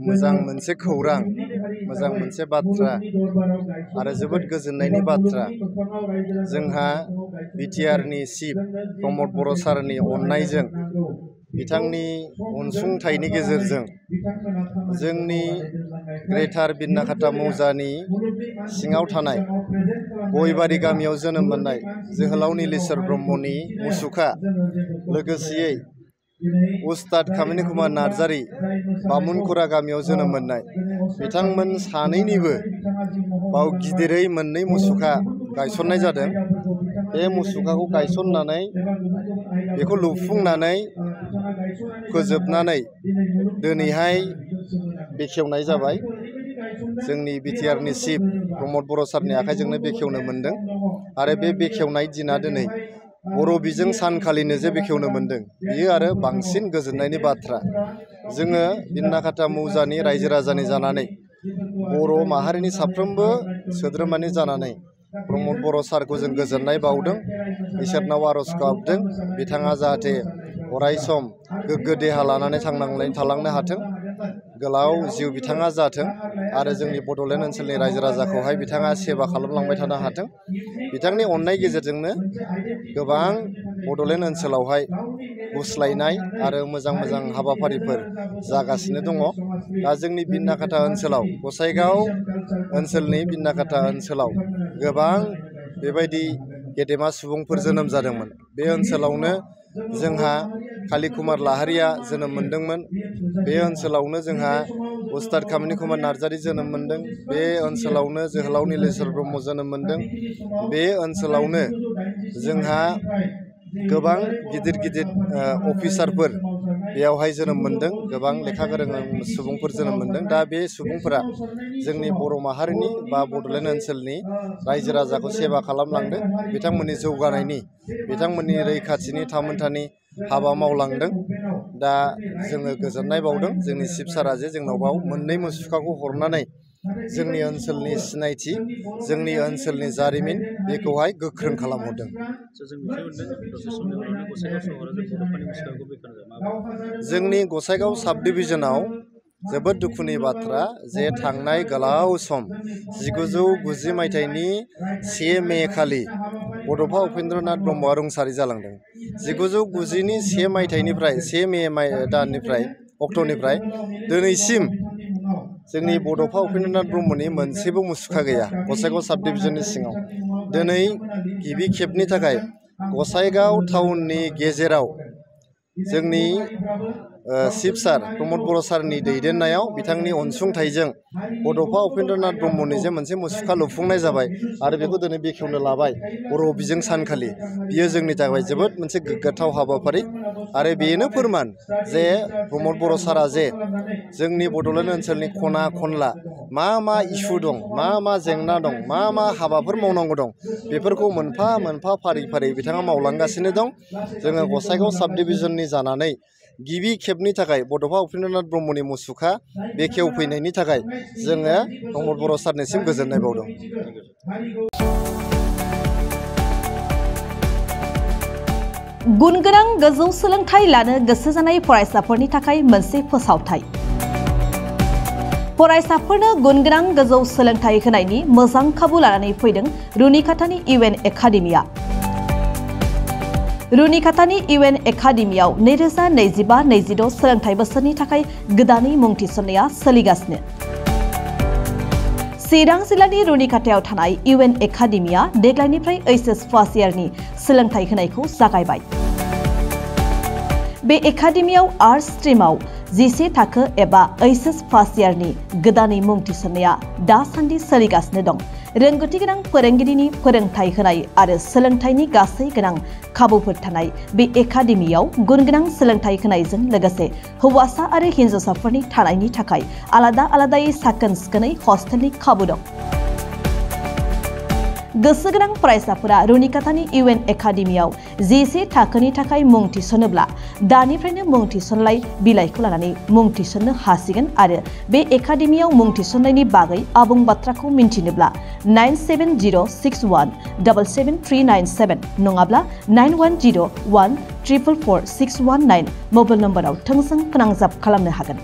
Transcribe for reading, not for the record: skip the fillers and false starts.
मोजां मोनसे खौरां मोजां मोनसे बाथ्रा आरो जोबोद गोजोननायनि बाथ्रा जोंहा बिटिआरनि चिफ प्रमद बर' सारनि अननायजों बिथांनि अनसुंथाइनि गेजेरजों जोंनि ग्रेटार बिन्नाखाता मौजानि सिङाव थानाय गयबारि गामियाव जोनोम मोननाय जोहोलाव नीलेश्वर ब्रह्मनि मुसुखा लोगोसेयै उस्ताद कामिनी कुमार नार्जारी बामुनखुरा गामियाव जोनोम मोननाय बिथांमोन सानैनिबो बाव गिदिरै मोननै मुसुखा गायसननाय जादों। बे मुसुखाखौ गायसननानै बेखौ लुफुंनानै फोजोबनानै दिनैहाय बेखेवनाय जाबाय। जोंनि बिटिआरनि चिफ प्रमद बर' सारनि आखाइजोंनो बेखेवनो मोनदों आरो बे बेखेवनाय दिना दिनै बर' बिजों सानखालिनो जे बेखेवनो मोनदों बियो आरो बांसिन गोजोननायनि बाथ्रा। जोङो बिन्नाखाता मौजानि रायजो राजानि जानानै बर' माहारिनि साफ्रोमबो सोद्रोमानि जानानै प्रमद बर' सारखौ जों गोजोननाय बावदों, इसोरनाव आर'ज गाबदों बिथाङा जाहाथे अराय सम गोग्गो देहा लानानै थालांनो हाथों, गोलाव जिउ बिथाङा जाथों आरो जोंनि बड'लेण्ड ओनसोलनि रायजो राजाखौहाय बिथाङा सेवा खालामलांबाय थानो हाथों। बिथांनि अननाय गेजेरजोंनो गोबां बड'लेण्ड ओनसोलावहाय गुस्लायनाय आरो मोजां मोजां हाबाफारिफोर जागासिनो दङ। दा जोंनि बिन्नाखाता ओनसोलाव गसाइगाव ओनसोलनि बिन्नाखाता ओनसोलाव गोबां बेबायदि गेदेमा सुबुंफोर जोनोम जादोंमोन। बे ओनसोलावनो जोंहा काली कुमार लाहारिया जोनोम मोनदोंमोन। बे ओनसोलावनो जोंहा उस्ताद कामिनी कुमार नार्जारी जोनोम मोनदों। बे ओनसोलावनो जोहोलाव नीलेश्वर ब्रह्म जोनोम मोनदों। बे ओनसोलावनो जोंहा गोबां गिदिर गिदिर अफिसारफोर बेयावहाय जोनोम मोनदों, गोबां लेखा गोरों सुबुंफोर जोनोम मोनदों। दा बे सुबुंफोरा जोंनि बर' माहारिनि बा बड'लेण्ड ओनसोलनि रायजो राजाखौ सेवा खालामलांदों, बिथांमोननि जौगानायनि बिथांमोननि रैखाथिनि थामोनथानि हाबा मावलांदों। दा जोङो गोजोननाय बावदों जोंनि चिफ सारा जे जोंनाव बाव मोननै मुसुखाखौ हरनानै जोंनि ओनसोलनि सिनायथि, जोंनि ओनसोलनि जारिमिन बेखौहाय गोख्रों खालामहरदों। जोंनि गसाइगाव साब डिभिजनाव जोबोद दुखुनि बाथ्रा जे थांनाय गोलाव सम 1990 मायथाइनि 1 मे खालि बड'फा उपेन्द्रनाथ ब्रह्मआ रुंसारि जालांदों। 1990नि 1 मायथाइनिफ्राय 1 मे अक्ट'निफ्राय दिनैसिम जोंनि बड'फा उपेन्द्रनाथ ब्रह्मनि मोनसेबो मुसुखा गैया गसाइगाव साब डिभिजननि सिङाव। दिनै गिबि खेबनि थाखाय गसाइगाव टाउननि गेजेराव जोंनि चिफ सार प्रमद बर' सारनि दैदेननायाव बिथांनि अनसुंथाइजों बड'फा उपेन्द्रनाथ ब्रह्मनि जे मोनसे मुसुखा लुफुंनाय जाबाय आरो बेखौ दिनै बेखेवनो लाबाय बर' बिजों सानखालि। बियो जोंनि थाखाय जोबोद मोनसे गोग्गाथाव हाबाफारि आरो बेनो फोरमान जे प्रमद बर' सारा जे जोंनि बड'लेण्ड ओनसोलनि खना खनला मा इसु दं, मा जेंना दं, मा हाबाफोर मावनांगौ दं बेफोरखौ मोनफा मोनफा फारि फारि बिथाङा मावलांगासिनो दं। जोङो गसाइगाव साब डिभिजननि जानानै गिबि खेबनि थाखाय बड'फा उपेन्द्रनाथ ब्रह्मनि मुसुखा बेखेवफैनायनि थाखाय जोङो प्रमद बर' सारनिसिम गोजोननाय बावदों। गुनगोनां गोजौ सोलोंथाइ लानो गोसो जानाय फरायसाफोरनि थाखाय मोनसे फोसावथाय। फरायसाफोरनो गुनगोनां गोजौ सोलोंथाइ होनायनि मोजां खाबु लानानै फैदों रुनिकाटानि इउएन एकाडेमिया। रुनिकाटानि इउएन एकाडेमियाव 2025-26 सोलोंथाइ बोसोरनि थाखाय गोदानै मुं थिसननाया सोलिगासिनो। चिरां जिल्लानि रुनिकाटायाव थानाय इउएन एकाडेमिया देग्लायनिफ्राय एचएस फार्स्ट इयारनि सोलोंथाइ होनायखौ जागायबाय। बे एकाडेमियाव आर्ट्स स्ट्रीमाव 11 थाखो एबा एचएस फार्स्ट इयारनि गोदानै मुं थिसननाया दासान्दि सोलिगासिनो दं। रोंगौथि गोनां फोरोंगिरिनि फोरोंथाइ होनाय आरो सोलोंथाइनि गासै गोनां खाबुफोर थानाय बे एकाडेमियाव गुनगोनां सोलोंथाइ होनायजों लोगोसे हौवासा आरो हिन्जावसाफोरनि थानायनि थाखाय आलादा आलादायै साखोन सिखोनै हस्टेलनि खाबु दं। गोसो गोनां फरायसाफोरा रुनिकाटानि इउएन एकाडेमियाव 11 थाखोनि थाखाय मुं थिसनोब्ला दानिफ्रायनो मुं थिसनलाय बिलाइखौ लानानै मुं थिसननो हासिगोन आरो बे एकाडेमियाव मुं थिसननायनि बागै आबुं बाथ्राखौ मिन्थिनोब्ला 9706177397 नङाब्ला 9101444619 मबाइल नम्बराव थोंजों फोनांजाब खालामनो हागोन।